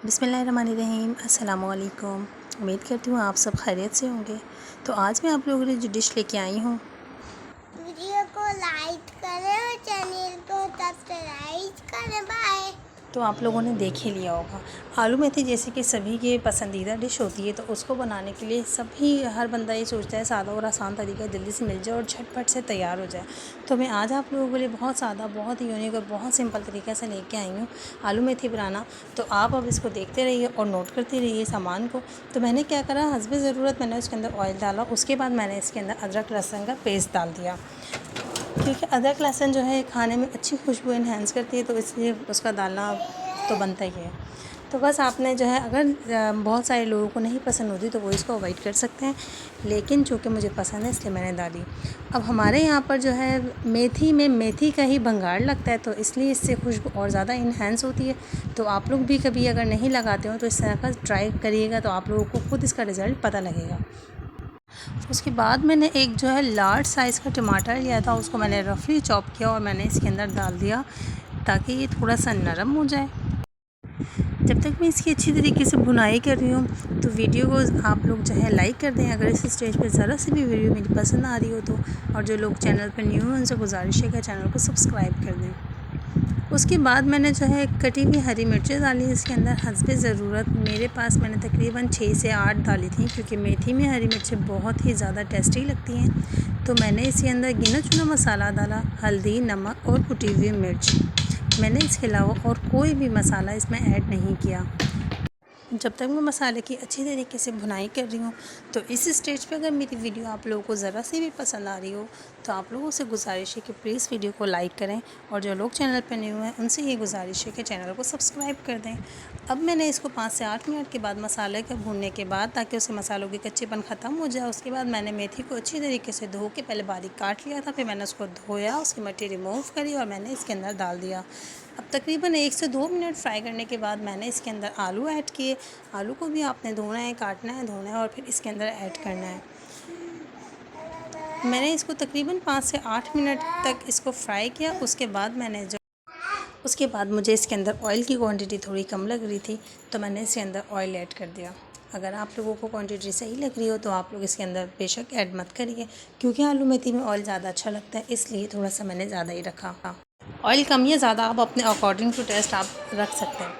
बिस्मिल्लाहिर्रहमानिर्रहीम। अस्सलामुअलैकुम। उम्मीद करती हूँ आप सब खैरियत से होंगे। तो आज मैं आप लोगों के लिए जो डिश लेके आई हूँ, वीडियो को लाइक करें और चैनल को सब्सक्राइब करें। बाय। तो आप लोगों ने देख ही लिया होगा। आलू मेथी जैसे कि सभी की पसंदीदा डिश होती है, तो उसको बनाने के लिए हर बंदा ये सोचता है सादा और आसान तरीका जल्दी से मिल जाए और झटपट से तैयार हो जाए। तो मैं आज आप लोगों के लिए बहुत सादा, बहुत यूनिक और बहुत सिंपल तरीके से लेके आई हूँ आलू मेथी बनाना। तो आप अब इसको देखते रहिए और नोट करते रहिए सामान को। तो मैंने क्या करा, हस्बे ज़रूरत मैंने उसके अंदर ऑयल डाला। उसके बाद मैंने इसके अंदर अदरक लहसुन का पेस्ट डाल दिया, क्योंकि अदरक लहसुन जो है खाने में अच्छी खुशबू इन्हेंस करती है, तो इसलिए उसका डालना तो बनता ही है। तो बस आपने जो है, अगर बहुत सारे लोगों को नहीं पसंद होती तो वो इसको अवॉइड कर सकते हैं, लेकिन चूँकि मुझे पसंद है इसलिए मैंने डाली। अब हमारे यहाँ पर जो है मेथी में मेथी का ही भंगार लगता है, तो इसलिए इससे खुशबू और ज़्यादा इन्हेंस होती है। तो आप लोग भी कभी अगर नहीं लगाते हो तो इस तरह का ट्राई करिएगा, तो आप लोगों को खुद इसका रिज़ल्ट पता लगेगा। उसके बाद मैंने एक जो है लार्ज साइज़ का टमाटर लिया था, उसको मैंने रफली चॉप किया और मैंने इसके अंदर डाल दिया ताकि ये थोड़ा सा नरम हो जाए। जब तक मैं इसकी अच्छी तरीके से भुनाई कर रही हूँ, तो वीडियो को आप लोग जो है लाइक कर दें अगर इस स्टेज पर ज़रा सी भी वीडियो मेरी पसंद आ रही हो तो। और जो लोग चैनल पर न्यू हैं उनसे गुजारिश है कि चैनल को सब्सक्राइब कर दें। उसके बाद मैंने जो है कटी हुई हरी मिर्चें डाली इसके अंदर हस्बे ज़रूरत। मेरे पास मैंने तकरीबन 6 से 8 डाली थी, क्योंकि मेथी में हरी मिर्चें बहुत ही ज़्यादा टेस्टी लगती हैं। तो मैंने इसके अंदर गिना चुना मसाला डाला, हल्दी, नमक और कुटी हुई मिर्च। मैंने इसके अलावा और कोई भी मसाला इसमें ऐड नहीं किया। जब तक मैं मसाले की अच्छी तरीके से भुनाई कर रही हूँ, तो इस स्टेज पे अगर मेरी वीडियो आप लोगों को ज़रा सी भी पसंद आ रही हो, तो आप लोगों से गुजारिश है कि प्लीज़ वीडियो को लाइक करें। और जो लोग चैनल पर न्यू हैं उनसे ये गुजारिश है कि चैनल को सब्सक्राइब कर दें। अब मैंने इसको 5 से 8 मिनट के बाद मसाले के भूनने के बाद, ताकि उसके मसालों की कच्चेपन ख़त्म हो जाए, उसके बाद मैंने मेथी को अच्छी तरीके से धो के पहले बारीक काट लिया था, फिर मैंने उसको धोया, उसकी मिट्टी रिमूव करी और मैंने इसके अंदर डाल दिया। अब तकरीबन 1 से 2 मिनट फ्राई करने के बाद मैंने इसके अंदर आलू ऐड किए। आलू को भी आपने धोना है, काटना है, धोना है और फिर इसके अंदर ऐड करना है। मैंने इसको तकरीबन 5 से 8 मिनट तक इसको फ्राई किया। उसके बाद मुझे इसके अंदर ऑयल की क्वांटिटी थोड़ी कम लग रही थी, तो मैंने इसके अंदर ऑयल ऐड कर दिया। अगर आप लोगों को क्वांटिटी सही लग रही हो तो आप लोग इसके अंदर बेशक ऐड मत करिए, क्योंकि आलू मेथी में ऑयल ज़्यादा अच्छा लगता है, इसलिए थोड़ा सा मैंने ज़्यादा ही रखा। ऑयल कम या ज़्यादा आप अपने अकॉर्डिंग टू टेस्ट आप रख सकते हैं।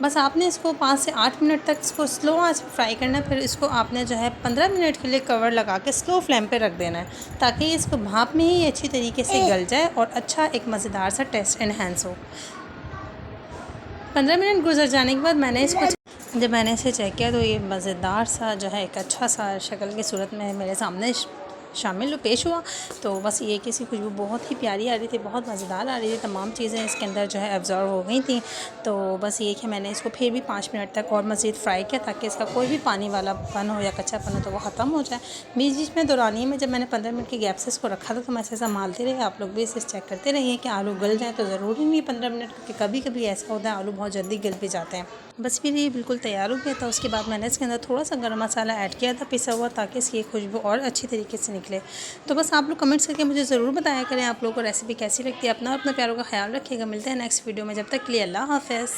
बस आपने इसको 5 से 8 मिनट तक इसको स्लो आंच पे फ्राई करना है। फिर इसको आपने जो है 15 मिनट के लिए कवर लगा के स्लो फ्लेम पे रख देना है, ताकि इसको भाप में ही अच्छी तरीके से गल जाए और अच्छा एक मज़ेदार सा टेस्ट इन्हेंस हो। 15 मिनट गुजर जाने के बाद जब मैंने इसे चेक किया, तो ये मज़ेदार सा जो है एक अच्छा सा शक्ल की सूरत में मेरे सामने शामिल पेश हुआ। तो बस ये कि इसकी खुशबू बहुत ही प्यारी आ रही थी, बहुत मज़ेदार आ रही थी, तमाम चीज़ें इसके अंदर जो है एब्ज़ॉर्व हो गई थी। तो बस ये कि मैंने इसको फिर भी 5 मिनट तक और मज़ीद फ्राई किया, ताकि इसका कोई भी पानी वाला पन हो या कच्चापन हो तो वो ख़त्म हो जाए। बीच बीच में दौरानिए में जब मैंने 15 मिनट के गैप से इसको रखा था, तो मैं इसे संभालते रहे। आप लोग भी इसे चेक करते रहिए कि आलू गल जाए। तो ज़रूरी नहीं 15 मिनट, क्योंकि कभी कभी ऐसा होता है आलू बहुत जल्दी गल भी जाते हैं। बस फिर ये बिल्कुल तैयार हो गया था। उसके बाद मैंने इसके अंदर थोड़ा सा गरम मसाला ऐड किया था पिसा हुआ, ताकि इसकी खुशबू और अच्छी तरीके से निकले। तो बस आप लोग कमेंट्स करके मुझे ज़रूर बताया करें आप लोगों को रेसिपी कैसी लगती है। अपना प्यारों का ख्याल रखिएगा। मिलते हैं नेक्स्ट वीडियो में, जब तक के लिए अल्लाह हाफ़िज़।